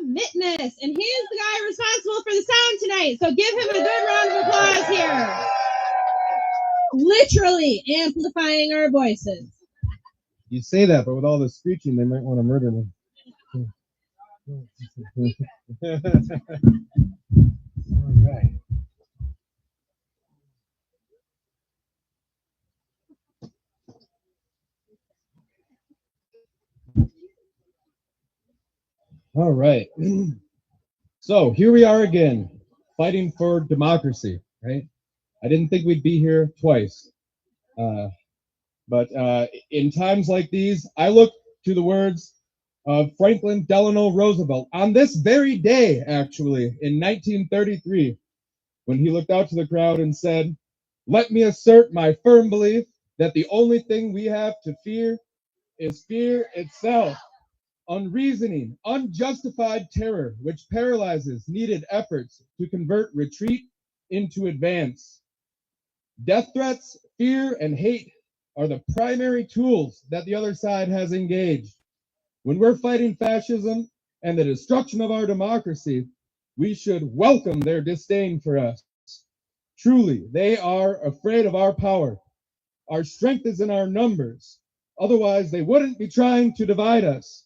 Witness, and he is the guy responsible for the sound tonight. So give him a good round of applause here. Literally amplifying our voices. You say that, but with all the screeching, they might want to murder me. All right. All right. So here we are again, fighting for democracy, right? I didn't think we'd be here twice. But in times like these, I look to the words of Franklin Delano Roosevelt on this very day, actually, in 1933, when he looked out to the crowd and said, "Let me assert my firm belief that the only thing we have to fear is fear itself. Unreasoning, unjustified terror, which paralyzes needed efforts to convert retreat into advance. Death threats, fear, and hate are the primary tools that the other side has engaged. When we're fighting fascism and the destruction of our democracy, we should welcome their disdain for us. Truly, they are afraid of our power. Our strength is in our numbers. Otherwise, they wouldn't be trying to divide us.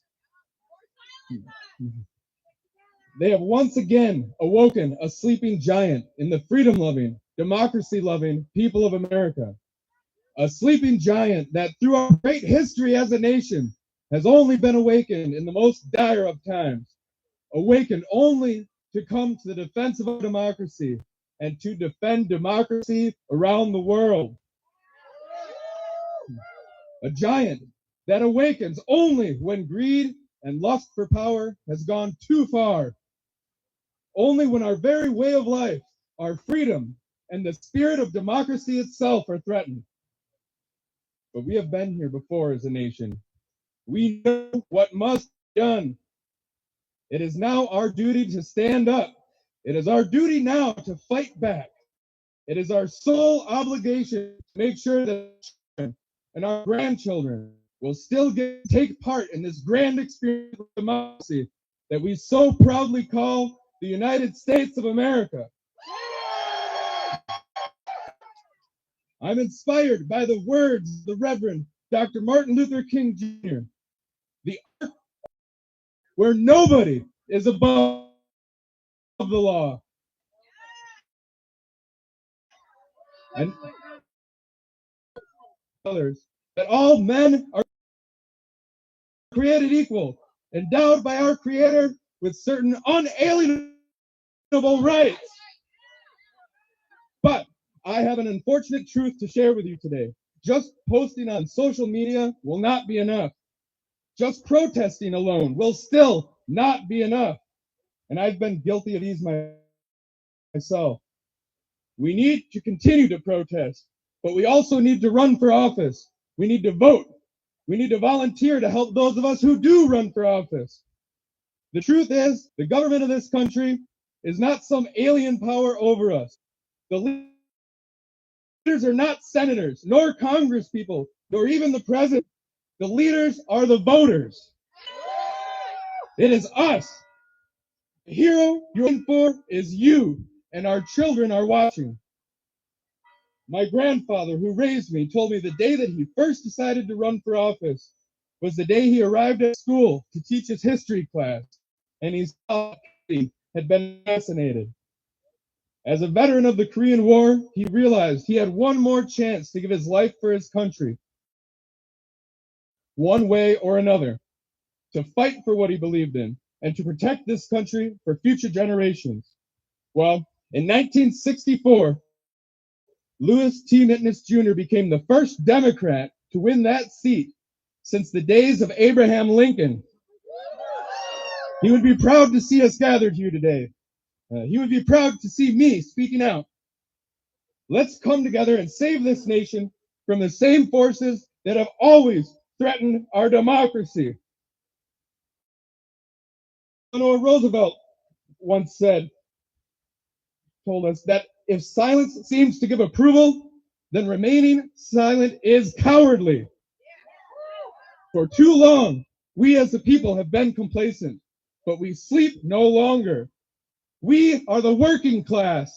They have once again awoken a sleeping giant in the freedom-loving, democracy-loving people of America. A sleeping giant that through our great history as a nation has only been awakened in the most dire of times. Awakened only to come to the defense of our democracy and to defend democracy around the world. A giant that awakens only when greed and lust for power has gone too far. Only when our very way of life, our freedom, and the spirit of democracy itself are threatened. But we have been here before as a nation. We know what must be done. It is now our duty to stand up. It is our duty now to fight back. It is our sole obligation to make sure that children and our grandchildren will still take part in this grand experience of democracy that we so proudly call the United States of America. I'm inspired by the words of the Reverend Dr. Martin Luther King Jr., the art where nobody is above the law. And others, that all men are created equal, endowed by our Creator with certain unalienable rights. But I have an unfortunate truth to share with you today. Just posting on social media will not be enough. Just protesting alone will still not be enough. And I've been guilty of these myself. We need to continue to protest, but we also need to run for office. We need to vote. We need to volunteer to help those of us who do run for office. The truth is, the government of this country is not some alien power over us. The leaders are not senators, nor congresspeople, nor even the president. The leaders are the voters. It is us. The hero you're in for is you, and our children are watching. My grandfather, who raised me, told me the day that he first decided to run for office was the day he arrived at school to teach his history class, and he saw he had been assassinated. As a veteran of the Korean War, he realized he had one more chance to give his life for his country, one way or another, to fight for what he believed in, and to protect this country for future generations. Well, in 1964, Lewis T. Mitniss Jr. became the first Democrat to win that seat since the days of Abraham Lincoln. He would be proud to see us gathered here today. He would be proud to see me speaking out. Let's come together and save this nation from the same forces that have always threatened our democracy. Eleanor Roosevelt once told us that if silence seems to give approval, then remaining silent is cowardly. For too long, we as a people have been complacent, but we sleep no longer. We are the working class.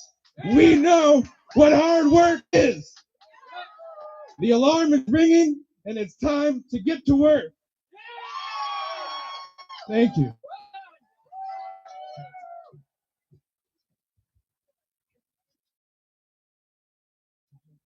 We know what hard work is. The alarm is ringing, and it's time to get to work. Thank you.